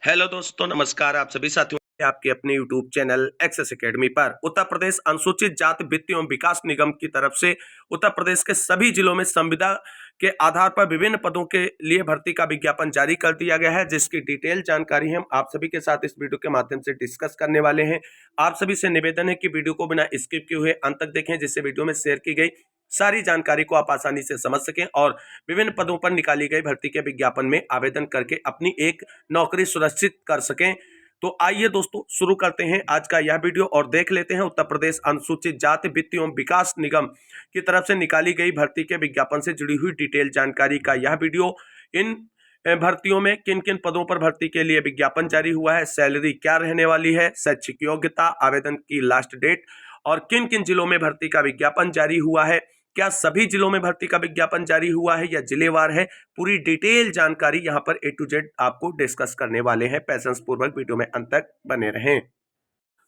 Hello दोस्तों, नमस्कार। आप सभी साथियों आपके अपने यूट्यूब चैनल एक्सेस एकेडमी पर उत्तर प्रदेश अनुसूचित जाति वित्त एवं विकास निगम की तरफ से उत्तर प्रदेश के सभी जिलों में संविदा के आधार पर विभिन्न पदों के लिए भर्ती का विज्ञापन जारी कर दिया गया है, जिसकी डिटेल जानकारी हम आप सभी के साथ इस वीडियो के माध्यम से डिस्कस करने वाले हैं। आप सभी से निवेदन है कि वीडियो को बिना स्किप किए हुए अंत तक देखें, जिससे वीडियो में शेयर की गई सारी जानकारी को आप आसानी से समझ सकें और विभिन्न पदों पर निकाली गई भर्ती के विज्ञापन में आवेदन करके अपनी एक नौकरी सुरक्षित कर सकें। तो आइए दोस्तों, शुरू करते हैं आज का यह वीडियो और देख लेते हैं उत्तर प्रदेश अनुसूचित जाति वित्त एवं विकास निगम की तरफ से निकाली गई भर्ती के विज्ञापन से जुड़ी हुई डिटेल जानकारी का यह वीडियो। इन भर्तियों में किन किन पदों पर भर्ती के लिए विज्ञापन जारी हुआ है, सैलरी क्या रहने वाली है, शैक्षिक योग्यता, आवेदन की लास्ट डेट और किन किन जिलों में भर्ती का विज्ञापन जारी हुआ है, क्या सभी जिलों में भर्ती का विज्ञापन जारी हुआ है या जिलेवार है, पूरी डिटेल जानकारी यहां पर A to Z आपको डिस्कस करने वाले हैं। पैसेंस पूर्वक वीडियो में अंत तक बने रहें।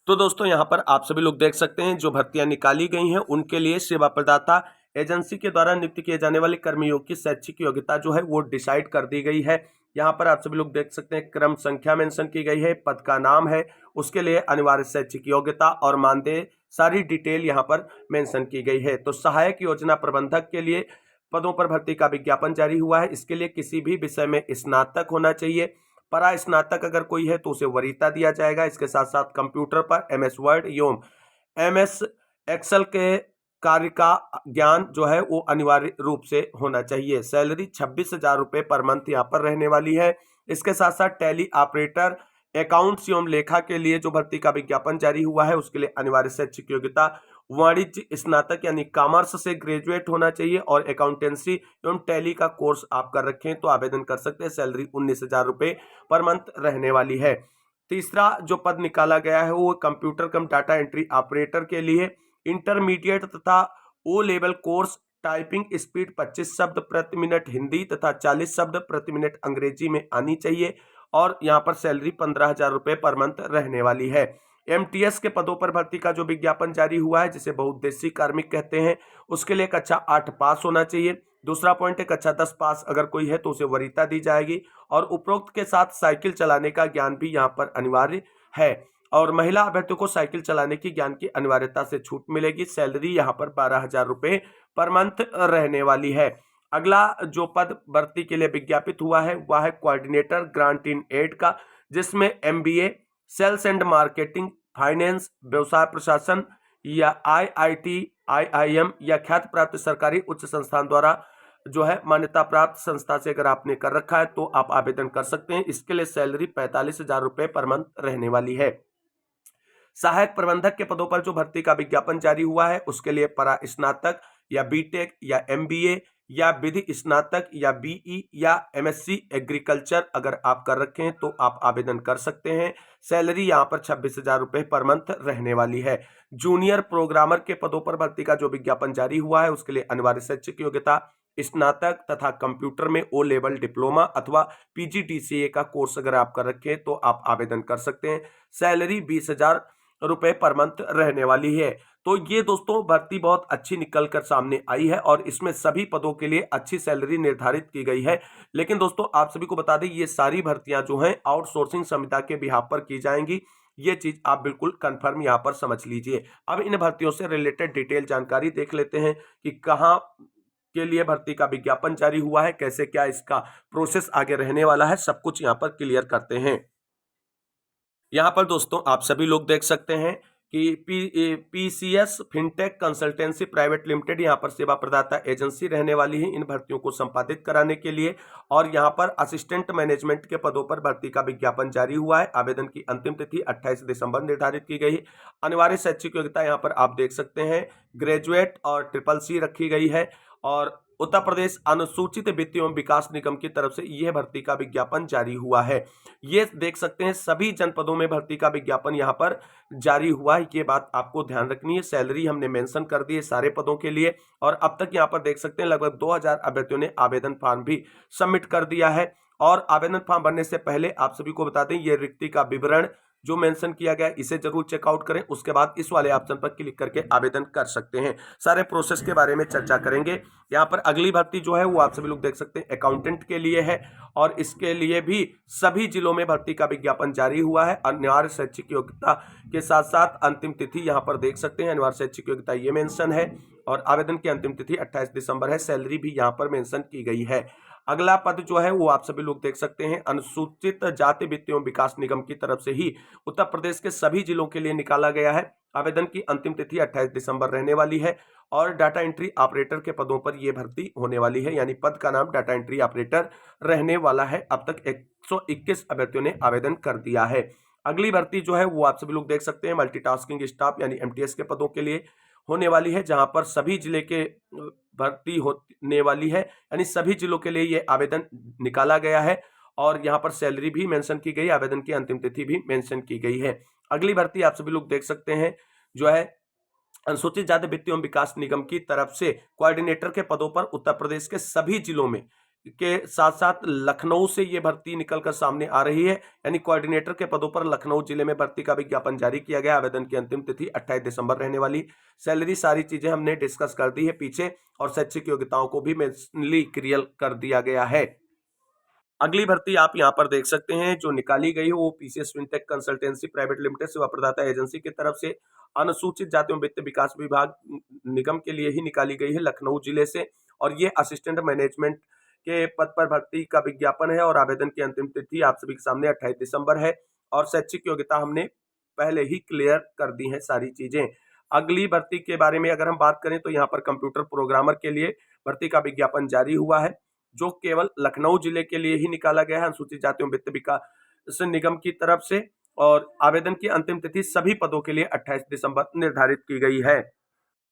तो दोस्तों, यहां पर आप सभी लोग देख सकते हैं जो भर्तियां निकाली गई हैं उनके लिए सेवा प्रदाता एजेंसी के द्वारा नियुक्त किए जाने वाले कर्मियों की शैक्षिक योग्यता जो है वो डिसाइड कर दी गई है। यहाँ पर आप सभी लोग देख सकते हैं क्रम संख्या मेंशन की गई है, पद का नाम है, उसके लिए अनिवार्य शैक्षिक योग्यता और मानदेय सारी डिटेल यहाँ पर मेंशन की गई है। तो सहायक योजना प्रबंधक के लिए पदों पर भर्ती का विज्ञापन जारी हुआ है। इसके लिए किसी भी विषय में स्नातक होना चाहिए, परा स्नातक अगर कोई है तो उसे वरीयता दिया जाएगा। इसके साथ साथ कंप्यूटर पर MS वर्ड एवं MS एक्सेल के कार्य का ज्ञान जो है वो अनिवार्य रूप से होना चाहिए। सैलरी 26,000 रुपये पर मंथ यहाँ पर रहने वाली है। इसके साथ साथ टैली ऑपरेटर अकाउंट्स एवं लेखा के लिए जो भर्ती का विज्ञापन जारी हुआ है उसके लिए अनिवार्य शैक्षिक योग्यता वाणिज्य स्नातक यानी कॉमर्स से ग्रेजुएट होना चाहिए और अकाउंटेंसी एवं टैली का कोर्स आप कर रखें तो आवेदन कर सकते हैं। सैलरी 19,000 रुपये पर मंथ रहने वाली है। तीसरा जो पद निकाला गया है वो कंप्यूटर कम डाटा एंट्री ऑपरेटर के लिए इंटरमीडिएट तथा O level course, typing speed 25 शब्द प्रति मिनट हिंदी तथा 40 शब्द प्रति मिनट अंग्रेजी में आनी चाहिए और यहाँ पर सैलरी 15,000 रुपये पर मंथ रहने वाली है। MTS के पदों पर भर्ती का जो विज्ञापन जारी हुआ है, जिसे बहुउद्देशीय कार्मिक कहते हैं, उसके लिए कक्षा 8 पास होना चाहिए। दूसरा पॉइंट है कक्षा 10 पास अगर कोई है तो उसे वरीयता दी जाएगी और उपरोक्त के साथ साइकिल चलाने का ज्ञान भी यहाँ पर अनिवार्य है और महिला अभ्यर्थियों को साइकिल चलाने की ज्ञान की अनिवार्यता से छूट मिलेगी। सैलरी यहाँ पर 12,000 रुपये पर मंथ रहने वाली है। अगला जो पद भर्ती के लिए विज्ञापित हुआ है वह है कोऑर्डिनेटर ग्रांट इन एड का, जिसमें MBA, sales and marketing, finance, व्यवसाय प्रशासन या IIT, IIM या ख्याति प्राप्त सरकारी उच्च संस्थान द्वारा जो है मान्यता प्राप्त संस्था से अगर आपने कर रखा है तो आप आवेदन कर सकते हैं। इसके लिए सैलरी 45,000 रुपये पर मंथ रहने वाली है। सहायक प्रबंधक के पदों पर जो भर्ती का विज्ञापन जारी हुआ है उसके लिए परा स्नातक या बीटेक या MBA या विधि स्नातक या BE या MSc एग्रीकल्चर अगर आप कर रखे हैं तो आप आवेदन कर सकते हैं। सैलरी यहाँ पर 26,000 रुपये पर मंथ रहने वाली है। जूनियर प्रोग्रामर के पदों पर भर्ती का जो विज्ञापन जारी हुआ है उसके लिए अनिवार्य शैक्षिक योग्यता स्नातक तथा कंप्यूटर में O लेवल डिप्लोमा अथवा PGDCA का कोर्स अगर आप कर रखे हैं तो आप आवेदन कर सकते हैं। सैलरी 20,000 रुपए पर मंथ रहने वाली है। तो ये दोस्तों भर्ती बहुत अच्छी निकल कर सामने आई है और इसमें सभी पदों के लिए अच्छी सैलरी निर्धारित की गई है। लेकिन दोस्तों आप सभी को बता दें ये सारी भर्तियां जो हैं आउटसोर्सिंग संविदा के बिहाफ पर की जाएंगी। ये चीज आप बिल्कुल कंफर्म यहाँ पर समझ लीजिए। अब इन भर्तियों से रिलेटेड डिटेल जानकारी देख लेते हैं कि कहाँ के लिए भर्ती का विज्ञापन जारी हुआ है, कैसे क्या इसका प्रोसेस आगे रहने वाला है, सब कुछ यहाँ पर क्लियर करते हैं। यहाँ पर दोस्तों आप सभी लोग देख सकते हैं कि PCS fintech consultancy private limited यहाँ पर सेवा प्रदाता एजेंसी रहने वाली है इन भर्तियों को संपादित कराने के लिए और यहाँ पर असिस्टेंट मैनेजमेंट के पदों पर भर्ती का विज्ञापन जारी हुआ है। आवेदन की अंतिम तिथि 28 दिसंबर निर्धारित की गई है। अनिवार्य शैक्षिक योग्यता यहाँ पर आप देख सकते हैं ग्रेजुएट और CCC रखी गई है और उत्तर प्रदेश अनुसूचित वित्त एवं विकास निगम की तरफ से यह भर्ती का विज्ञापन जारी हुआ है। ये देख सकते हैं सभी जनपदों में भर्ती का विज्ञापन यहाँ पर जारी हुआ है, ये बात आपको ध्यान रखनी है। सैलरी हमने मेंशन कर दी है सारे पदों के लिए और अब तक यहाँ पर देख सकते हैं लगभग 2000 अभ्यर्थियों ने आवेदन फॉर्म भी सबमिट कर दिया है और आवेदन फॉर्म भरने से पहले आप सभी को बता दें ये रिक्ति का विवरण जो मेंशन किया गया है इसे जरूर चेकआउट करें। उसके बाद इस वाले ऑप्शन पर क्लिक करके आवेदन कर सकते हैं। सारे प्रोसेस के बारे में चर्चा करेंगे। यहाँ पर अगली भर्ती जो है वो आप सभी लोग देख सकते हैं अकाउंटेंट के लिए है, और इसके लिए भी सभी जिलों में भर्ती का विज्ञापन जारी हुआ है। अनिवार्य शैक्षिक योग्यता के साथ साथ अंतिम तिथि यहाँ पर देख सकते हैं, अनिवार्य शैक्षिक योग्यता ये मेंशन है, और आवेदन की अंतिम तिथि 28 दिसंबर है। सैलरी भी यहाँ पर मेंशन की गई है। अगला पद जो है वो आप सभी लोग देख सकते हैं अनुसूचित जाति वित्त एवं विकास निगम की तरफ से ही उत्तर प्रदेश के सभी जिलों के लिए निकाला गया है। आवेदन की अंतिम तिथि 28 दिसंबर रहने वाली है, और डाटा एंट्री ऑपरेटर के पदों पर यह भर्ती होने वाली है, यानी पद का नाम डाटा एंट्री ऑपरेटर रहने वाला है। अब तक 121 अभ्यर्थियों ने आवेदन कर दिया है। अगली भर्ती जो है वो आप सभी लोग देख सकते हैं मल्टीटास्किंग स्टाफ यानी एमटीएस के पदों के लिए होने वाली है, जहां पर सभी जिले के भर्ती होने वाली है, यानी सभी जिलों के लिए ये आवेदन निकाला गया है, और यहाँ पर सैलरी भी मेंशन की गई, आवेदन की अंतिम तिथि भी मेंशन की गई है। अगली भर्ती आप सभी लोग देख सकते हैं जो है अनुसूचित जाति वित्त एवं विकास निगम की तरफ से कोऑर्डिनेटर के पदों पर उत्तर प्रदेश के सभी जिलों में के साथ साथ लखनऊ से ये भर्ती निकलकर सामने आ रही है, यानी कोऑर्डिनेटर के पदों पर लखनऊ जिले में भर्ती का विज्ञापन जारी किया गया। आवेदन की अंतिम तिथि 28 दिसंबर रहने वाली। सैलरी सारी चीजें हमने डिस्कस कर दी है पीछे, और शैक्षिक योग्यताओं को भी मेंशनली क्लियर कर दिया गया है। अगली भर्ती आप यहां पर देख सकते हैं जो निकाली गई है वो PCS fintech consultancy private limited सेवा प्रदाता एजेंसी की तरफ से अनुसूचित जाति एवं वित्त विकास विभाग निगम के लिए ही निकाली गई है लखनऊ जिले से, और ये असिस्टेंट मैनेजमेंट के पद पर भर्ती का विज्ञापन है, और आवेदन की अंतिम तिथि आप सभी के सामने 28 दिसंबर है, और शैक्षिक योग्यता हमने पहले ही क्लियर कर दी है सारी चीजें। अगली भर्ती के बारे में अगर हम बात करें तो यहाँ पर कंप्यूटर प्रोग्रामर के लिए भर्ती का विज्ञापन जारी हुआ है, जो केवल लखनऊ जिले के लिए ही निकाला गया है अनुसूचित जाति एवं वित्त विकास निगम की तरफ से, और आवेदन की अंतिम तिथि सभी पदों के लिए 28 दिसंबर निर्धारित की गई है।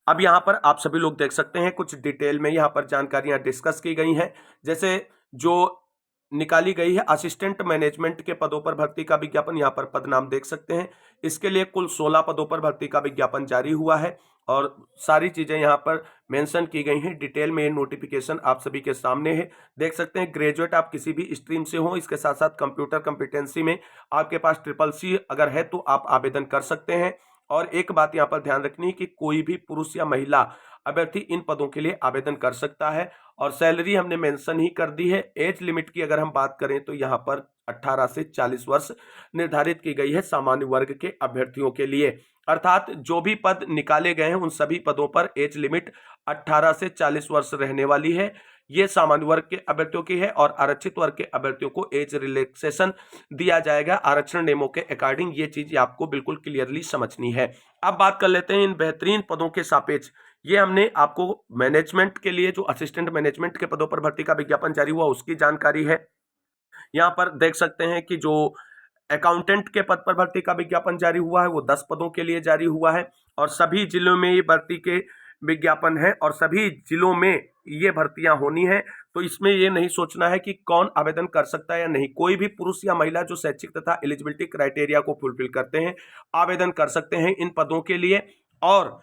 अब यहाँ पर आप सभी लोग देख सकते हैं कुछ डिटेल में यहाँ पर जानकारियां डिस्कस की गई हैं, जैसे जो निकाली गई है असिस्टेंट मैनेजमेंट के पदों पर भर्ती का विज्ञापन, यहाँ पर पद नाम देख सकते हैं। इसके लिए कुल 16 पदों पर भर्ती का विज्ञापन जारी हुआ है, और सारी चीजें यहाँ पर मेंशन की गई हैं डिटेल में। ये नोटिफिकेशन आप सभी के सामने है, देख सकते हैं। ग्रेजुएट आप किसी भी स्ट्रीम से हो, इसके साथ साथ कंप्यूटर कॉम्पिटेंसी में आपके पास CCC अगर है तो आप आवेदन कर सकते हैं। और एक बात यहाँ पर ध्यान रखनी है कि कोई भी पुरुष या महिला अभ्यर्थी इन पदों के लिए आवेदन कर सकता है, और सैलरी हमने मेंशन ही कर दी है। एज लिमिट की अगर हम बात करें तो यहाँ पर 18 से 40 वर्ष निर्धारित की गई है सामान्य वर्ग के अभ्यर्थियों के लिए, अर्थात जो भी पद निकाले गए हैं उन सभी पदों पर एज लिमिट 18 से 40 वर्ष रहने वाली है। ये सामान्य वर्ग के अभ्यर्थियों की है, और आरक्षित वर्ग के अभ्यर्थियों को एज रिलैक्सेशन दिया जाएगा आरक्षण नियमों के अकॉर्डिंग। ये चीज आपको बिल्कुल क्लियरली समझनी है। अब बात कर लेते हैं इन बेहतरीन पदों के सापेक्ष। ये हमने आपको मैनेजमेंट के लिए जो असिस्टेंट मैनेजमेंट के पदों पर भर्ती का विज्ञापन जारी हुआ उसकी जानकारी है। यहाँ पर देख सकते हैं कि जो अकाउंटेंट के पद पर भर्ती का विज्ञापन जारी हुआ है वो 10 पदों के लिए जारी हुआ है, और सभी जिलों में ये भर्ती के विज्ञापन है, और सभी जिलों में ये भर्तियां होनी है। तो इसमें ये नहीं सोचना है कि कौन आवेदन कर सकता है या नहीं, कोई भी पुरुष या महिला जो शैक्षिक तथा एलिजिबिलिटी क्राइटेरिया को फुलफिल करते हैं आवेदन कर सकते हैं इन पदों के लिए। और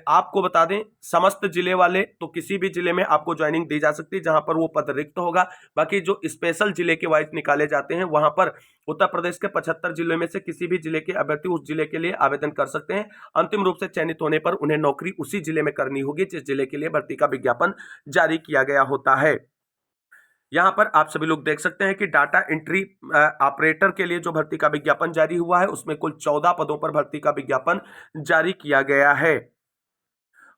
आपको बता दें समस्त जिले वाले तो किसी भी जिले में आपको ज्वाइनिंग दी जा सकती है जहां पर वो पद रिक्त होगा। बाकी जो स्पेशल जिले के वाइज निकाले जाते हैं वहां पर उत्तर प्रदेश के 75 जिलों में से किसी भी जिले के अभ्यर्थी उस जिले के लिए आवेदन कर सकते हैं। अंतिम रूप से चयनित होने पर उन्हें नौकरी उसी जिले में करनी होगी जिस जिले के लिए भर्ती का विज्ञापन जारी किया गया होता है। यहाँ पर आप सभी लोग देख सकते हैं कि डाटा एंट्री ऑपरेटर के लिए जो भर्ती का विज्ञापन जारी हुआ है उसमें कुल 14 पदों पर भर्ती का विज्ञापन जारी किया गया है,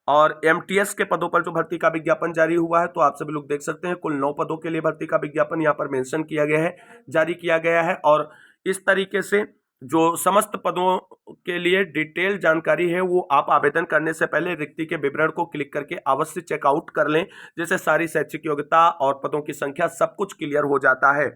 और एमटीएस के पदों पर जो भर्ती का विज्ञापन जारी हुआ है तो आप सभी लोग देख सकते हैं कुल 9 पदों के लिए भर्ती का विज्ञापन यहाँ पर मेंशन किया गया है, जारी किया गया है। और इस तरीके से जो समस्त पदों के लिए डिटेल जानकारी है वो आप आवेदन करने से पहले रिक्ति के विवरण को क्लिक करके अवश्य चेकआउट कर लें, जैसे सारी शैक्षिक योग्यता और पदों की संख्या सब कुछ क्लियर हो जाता है।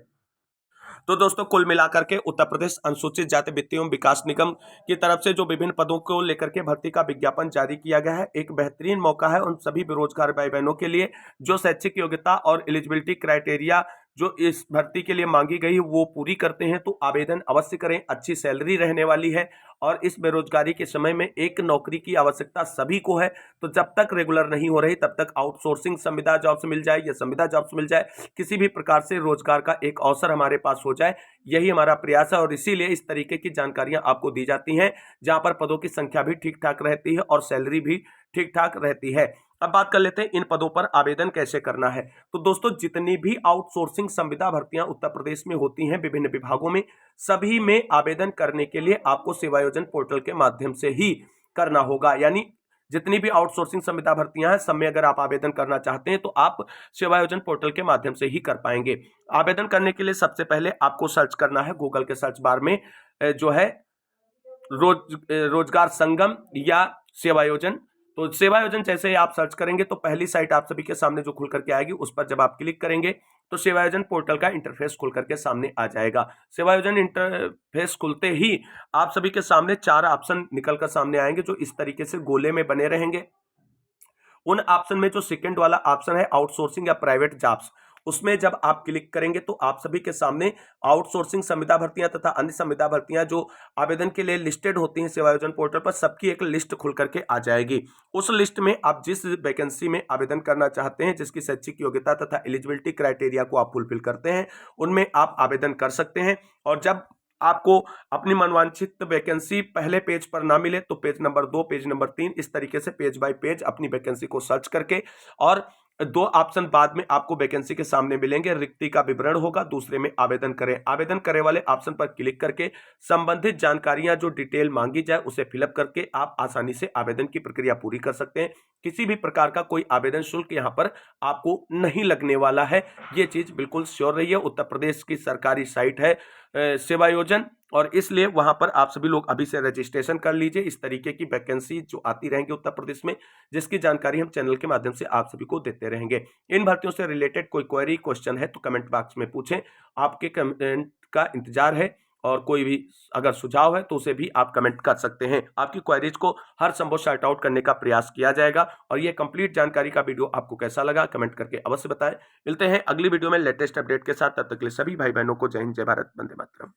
तो दोस्तों कुल मिलाकर के उत्तर प्रदेश अनुसूचित जाति वित्त एवं विकास निगम की तरफ से जो विभिन्न पदों को लेकर के भर्ती का विज्ञापन जारी किया गया है एक बेहतरीन मौका है उन सभी बेरोजगार भाई बहनों के लिए जो शैक्षिक योग्यता और एलिजिबिलिटी क्राइटेरिया जो इस भर्ती के लिए मांगी गई वो पूरी करते हैं तो आवेदन अवश्य करें। अच्छी सैलरी रहने वाली है और इस बेरोजगारी के समय में एक नौकरी की आवश्यकता सभी को है। तो जब तक रेगुलर नहीं हो रही तब तक आउटसोर्सिंग संविदा जॉब्स मिल जाए या संविदा जॉब्स मिल जाए, किसी भी प्रकार से रोजगार का एक अवसर हमारे पास हो जाए, यही हमारा प्रयास है। और इसीलिए इस तरीके की जानकारियां आपको दी जाती हैं जहां पर पदों की संख्या भी ठीक ठाक रहती है और सैलरी भी ठीक ठाक रहती है। अब बात कर लेते हैं इन पदों पर आवेदन कैसे करना है। तो दोस्तों, जितनी भी आउटसोर्सिंग संविदा भर्तियां उत्तर प्रदेश में होती हैं विभिन्न विभागों में, सभी में आवेदन करने के लिए आपको सेवायोजन पोर्टल के माध्यम से ही करना होगा। यानी जितनी भी आउटसोर्सिंग संविदा भर्तियां हैं सब में अगर आप आवेदन करना चाहते हैं तो आप सेवायोजन पोर्टल के माध्यम से ही कर पाएंगे। आवेदन करने के लिए सबसे पहले आपको सर्च करना है गूगल के सर्च बार में जो है रोजगार संगम या सेवायोजन। तो सेवायोजन जैसे ही आप सर्च करेंगे तो पहली साइट आप सभी के सामने जो खुल करके आएगी उस पर जब आप क्लिक करेंगे तो सेवायोजन पोर्टल का इंटरफेस खुल करके सामने आ जाएगा। सेवायोजन इंटरफेस खुलते ही आप सभी के सामने 4 ऑप्शन निकल कर सामने आएंगे जो इस तरीके से गोले में बने रहेंगे। उन ऑप्शन में जो सेकंड वाला ऑप्शन है आउटसोर्सिंग या प्राइवेट जॉब्स, उसमें जब आप क्लिक करेंगे तो आप सभी के सामने आउटसोर्सिंग संविदा भर्तियां तथा अन्य संविदा भर्तियां जो आवेदन के लिए लिस्टेड होती हैं सेवायोजन पोर्टल पर, सबकी एक लिस्ट खुल करके आ जाएगी। उस लिस्ट में आप जिस वैकेंसी में आवेदन करना चाहते हैं, जिसकी शैक्षिक योग्यता तथा एलिजिबिलिटी क्राइटेरिया को आप फुलफिल करते हैं, उनमें आप आवेदन कर सकते हैं। और जब आपको अपनी मनवांछित वैकेंसी पहले पेज पर ना मिले तो पेज नंबर 2, पेज नंबर 3, इस तरीके से पेज बाय पेज अपनी वैकेंसी को सर्च करके, और 2 ऑप्शन बाद में आपको वैकेंसी के सामने मिलेंगे। रिक्ति का विवरण होगा, दूसरे में आवेदन करें। आवेदन करें वाले ऑप्शन पर क्लिक करके संबंधित जानकारियां जो डिटेल मांगी जाए उसे फिलअप करके आप आसानी से आवेदन की प्रक्रिया पूरी कर सकते हैं। किसी भी प्रकार का कोई आवेदन शुल्क यहां पर आपको नहीं लगने वाला है, ये चीज बिल्कुल श्योर रही है। उत्तर प्रदेश की सरकारी साइट है सेवायोजन, और इसलिए वहां पर आप सभी लोग अभी से रजिस्ट्रेशन कर लीजिए। इस तरीके की वैकेंसी जो आती रहेंगी उत्तर प्रदेश में, जिसकी जानकारी हम चैनल के माध्यम से आप सभी को देते रहेंगे। इन भर्तियों से रिलेटेड कोई क्वेरी क्वेश्चन है तो कमेंट बॉक्स में पूछें, आपके कमेंट का इंतजार है। और कोई भी अगर सुझाव है तो उसे भी आप कमेंट कर सकते हैं। आपकी क्वेरीज को हर संभव सॉर्ट आउट करने का प्रयास किया जाएगा। और ये कंप्लीट जानकारी का वीडियो आपको कैसा लगा कमेंट करके अवश्य बताएं। मिलते हैं अगली वीडियो में लेटेस्ट अपडेट के साथ, तब तक के लिए सभी भाई बहनों को जय हिंद, जय भारत, वंदे मातरम।